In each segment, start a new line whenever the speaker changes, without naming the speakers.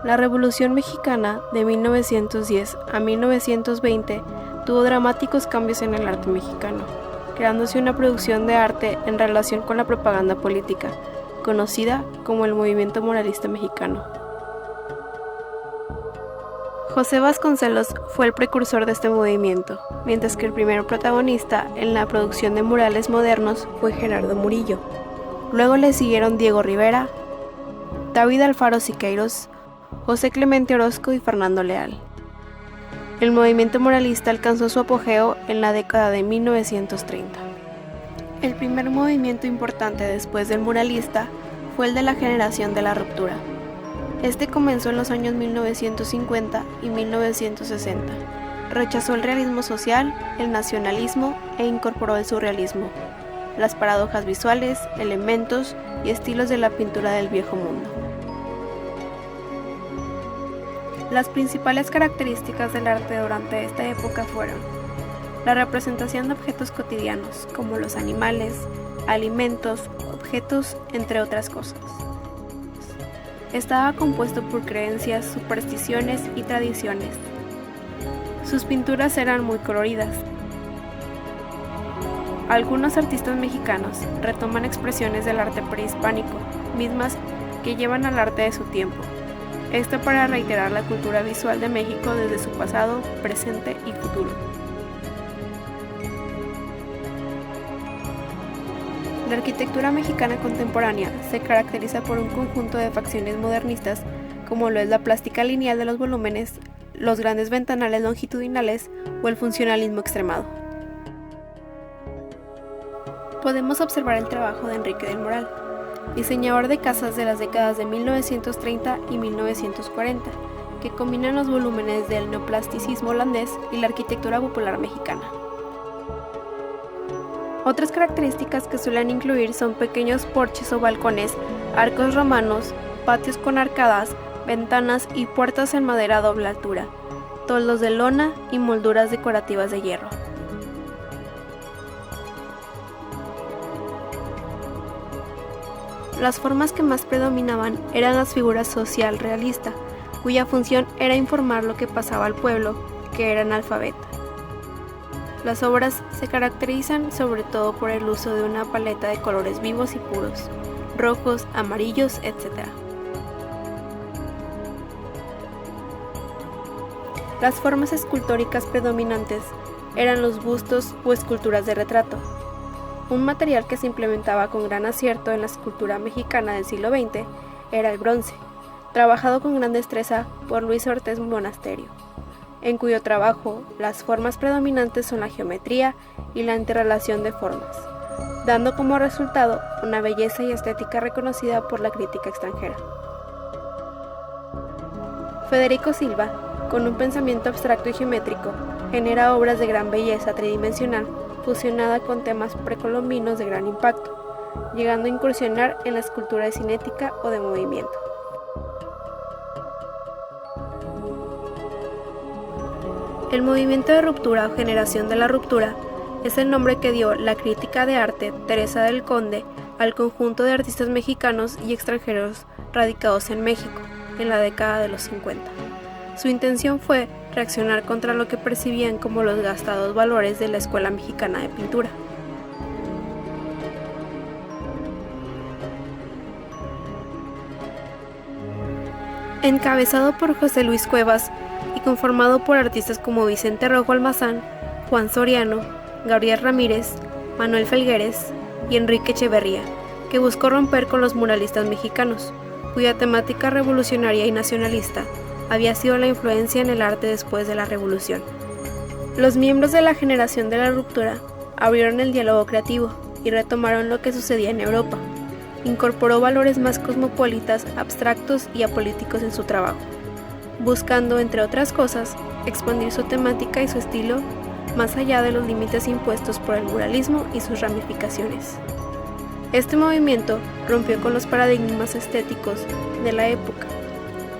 La Revolución Mexicana de 1910 a 1920 tuvo dramáticos cambios en el arte mexicano, creándose una producción de arte en relación con la propaganda política, conocida como el movimiento muralista mexicano. José Vasconcelos fue el precursor de este movimiento, mientras que el primer protagonista en la producción de murales modernos fue Gerardo Murillo. Luego le siguieron Diego Rivera, David Alfaro Siqueiros, José Clemente Orozco y Fernando Leal. El movimiento muralista alcanzó su apogeo en la década de 1930. El primer movimiento importante después del muralista fue el de la generación de la ruptura. Este comenzó en los años 1950 y 1960. Rechazó el realismo social, el nacionalismo e incorporó el surrealismo, las paradojas visuales, elementos y estilos de la pintura del Viejo Mundo. Las principales características del arte durante esta época fueron la representación de objetos cotidianos, como los animales, alimentos, objetos, entre otras cosas. Estaba compuesto por creencias, supersticiones y tradiciones. Sus pinturas eran muy coloridas. Algunos artistas mexicanos retoman expresiones del arte prehispánico, mismas que llevan al arte de su tiempo. Esto para reiterar la cultura visual de México desde su pasado, presente y futuro. La arquitectura mexicana contemporánea se caracteriza por un conjunto de facciones modernistas, como lo es la plástica lineal de los volúmenes, los grandes ventanales longitudinales o el funcionalismo extremado. Podemos observar el trabajo de Enrique del Moral, diseñador de casas de las décadas de 1930 y 1940, que combinan los volúmenes del neoplasticismo holandés y la arquitectura popular mexicana. Otras características que suelen incluir son pequeños porches o balcones, arcos romanos, patios con arcadas, ventanas y puertas en madera a doble altura, toldos de lona y molduras decorativas de hierro. Las formas que más predominaban eran las figuras social realista, cuya función era informar lo que pasaba al pueblo, que era analfabeta. Las obras se caracterizan sobre todo por el uso de una paleta de colores vivos y puros, rojos, amarillos, etc. Las formas escultóricas predominantes eran los bustos o esculturas de retrato, un material que se implementaba con gran acierto en la escultura mexicana del siglo XX era el bronce, trabajado con gran destreza por Luis Ortiz Monasterio, en cuyo trabajo las formas predominantes son la geometría y la interrelación de formas, dando como resultado una belleza y estética reconocida por la crítica extranjera. Federico Silva, con un pensamiento abstracto y geométrico, genera obras de gran belleza tridimensional fusionada con temas precolombinos de gran impacto, llegando a incursionar en la escultura de cinética o de movimiento. El movimiento de ruptura o generación de la ruptura es el nombre que dio la crítica de arte Teresa del Conde al conjunto de artistas mexicanos y extranjeros radicados en México en la década de los 50. Su intención fue reaccionar contra lo que percibían como los gastados valores de la Escuela Mexicana de Pintura. Encabezado por José Luis Cuevas y conformado por artistas como Vicente Rojo Almazán, Juan Soriano, Gabriel Ramírez, Manuel Felgueres y Enrique Echeverría, que buscó romper con los muralistas mexicanos, cuya temática revolucionaria y nacionalista había sido la influencia en el arte después de la Revolución. Los miembros de la generación de la ruptura abrieron el diálogo creativo y retomaron lo que sucedía en Europa. Incorporó valores más cosmopolitas, abstractos y apolíticos en su trabajo, buscando, entre otras cosas, expandir su temática y su estilo más allá de los límites impuestos por el muralismo y sus ramificaciones. Este movimiento rompió con los paradigmas estéticos de la época,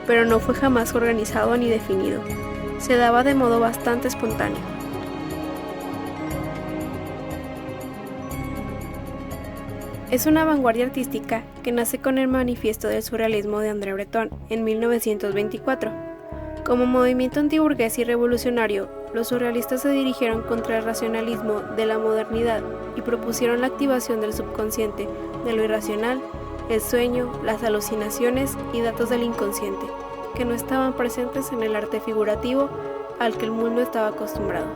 pero no fue jamás organizado ni definido. Se daba de modo bastante espontáneo. Es una vanguardia artística que nace con el Manifiesto del Surrealismo de André Breton en 1924. Como movimiento antiburgués y revolucionario, los surrealistas se dirigieron contra el racionalismo de la modernidad y propusieron la activación del subconsciente, de lo irracional, el sueño, las alucinaciones y datos del inconsciente, que no estaban presentes en el arte figurativo al que el mundo estaba acostumbrado.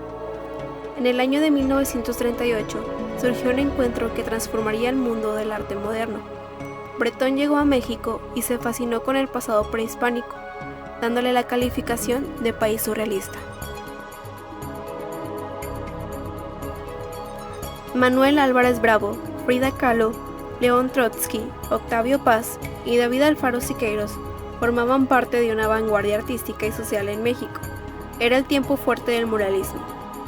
En el año de 1938 surgió un encuentro que transformaría el mundo del arte moderno. Breton llegó a México y se fascinó con el pasado prehispánico, dándole la calificación de país surrealista. Manuel Álvarez Bravo, Frida Kahlo, León Trotsky, Octavio Paz y David Alfaro Siqueiros formaban parte de una vanguardia artística y social en México. Era el tiempo fuerte del muralismo,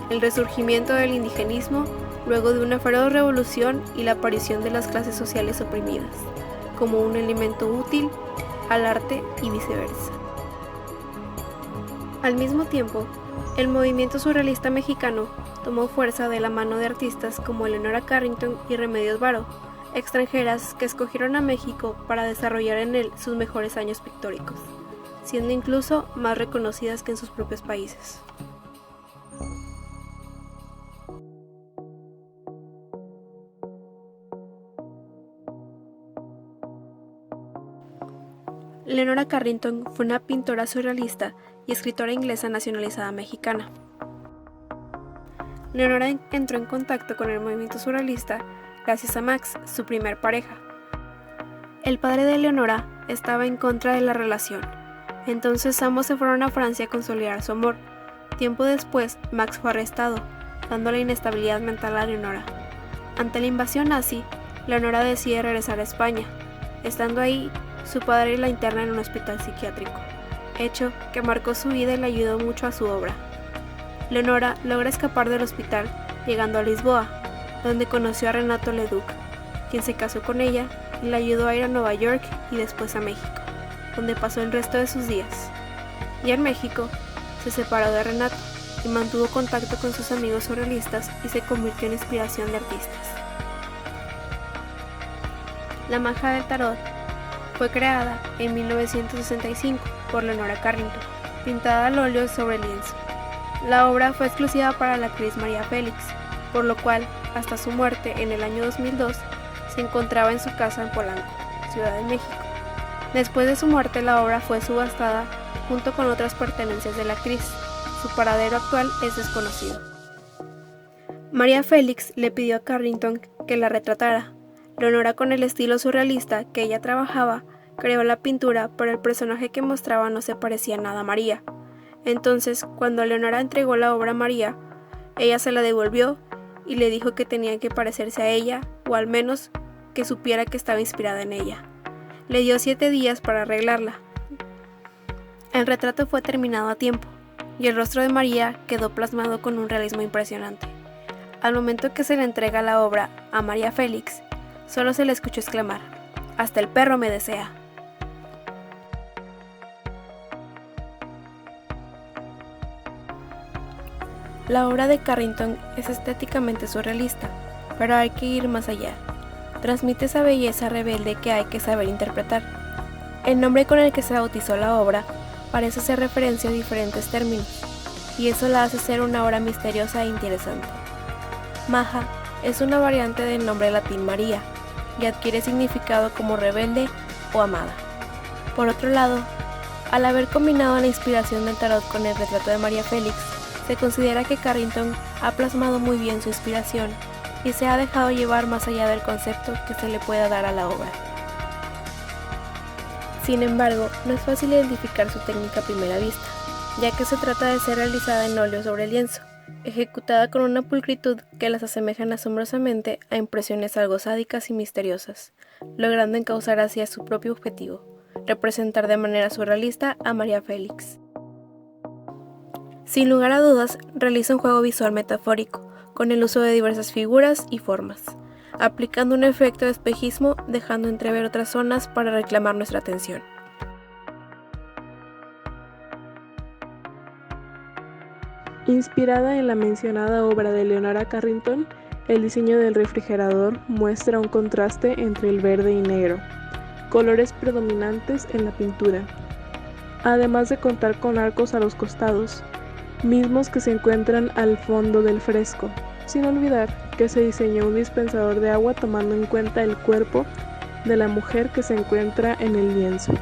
el resurgimiento del indigenismo luego de una feroz revolución y la aparición de las clases sociales oprimidas, como un elemento útil al arte y viceversa. Al mismo tiempo, el movimiento surrealista mexicano tomó fuerza de la mano de artistas como Eleonora Carrington y Remedios Varo, extranjeras que escogieron a México para desarrollar en él sus mejores años pictóricos, siendo incluso más reconocidas que en sus propios países. Eleonora Carrington fue una pintora surrealista y escritora inglesa nacionalizada mexicana. Leonora entró en contacto con el movimiento surrealista gracias a Max, su primer pareja. El padre de Leonora estaba en contra de la relación, entonces ambos se fueron a Francia a consolidar su amor. Tiempo después, Max fue arrestado, dando la inestabilidad mental a Leonora. Ante la invasión nazi, Leonora decide regresar a España. Estando ahí, su padre la interna en un hospital psiquiátrico, hecho que marcó su vida y le ayudó mucho a su obra. Leonora logra escapar del hospital, llegando a Lisboa, donde conoció a Renato Leduc, quien se casó con ella y la ayudó a ir a Nueva York y después a México, donde pasó el resto de sus días. Ya en México, se separó de Renato y mantuvo contacto con sus amigos surrealistas y se convirtió en inspiración de artistas. La maja del tarot fue creada en 1965 por Leonora Carrington, pintada al óleo sobre lienzo. La obra fue exclusiva para la actriz María Félix, por lo cual, hasta su muerte en el año 2002, se encontraba en su casa en Polanco, Ciudad de México. Después de su muerte, la obra fue subastada junto con otras pertenencias de la actriz. Su paradero actual es desconocido. María Félix le pidió a Carrington que la retratara. Leonora, con el estilo surrealista que ella trabajaba, creó la pintura, pero el personaje que mostraba no se parecía nada a María. Entonces, cuando Leonora entregó la obra a María, ella se la devolvió y le dijo que tenía que parecerse a ella, o al menos que supiera que estaba inspirada en ella. Le dio 7 días para arreglarla. El retrato fue terminado a tiempo, y el rostro de María quedó plasmado con un realismo impresionante. Al momento que se le entrega la obra a María Félix, solo se le escuchó exclamar: «¡Hasta el perro me desea!». La obra de Carrington es estéticamente surrealista, pero hay que ir más allá. Transmite esa belleza rebelde que hay que saber interpretar. El nombre con el que se bautizó la obra parece hacer referencia a diferentes términos, y eso la hace ser una obra misteriosa e interesante. Maja es una variante del nombre latín María, y adquiere significado como rebelde o amada. Por otro lado, al haber combinado la inspiración del tarot con el retrato de María Félix, se considera que Carrington ha plasmado muy bien su inspiración y se ha dejado llevar más allá del concepto que se le pueda dar a la obra. Sin embargo, no es fácil identificar su técnica a primera vista, ya que se trata de ser realizada en óleo sobre lienzo, ejecutada con una pulcritud que las asemejan asombrosamente a impresiones algo sádicas y misteriosas, logrando encauzar hacia su propio objetivo, representar de manera surrealista a María Félix. Sin lugar a dudas, realiza un juego visual metafórico, con el uso de diversas figuras y formas, aplicando un efecto de espejismo, dejando entrever otras zonas para reclamar nuestra atención. Inspirada en la mencionada obra de Eleonora Carrington,
El diseño del refrigerador muestra un contraste entre el verde y negro, colores predominantes en la pintura, además de contar con arcos a los costados, mismos que se encuentran al fondo del fresco, sin olvidar que se diseñó un dispensador de agua tomando en cuenta el cuerpo de la mujer que se encuentra en el lienzo.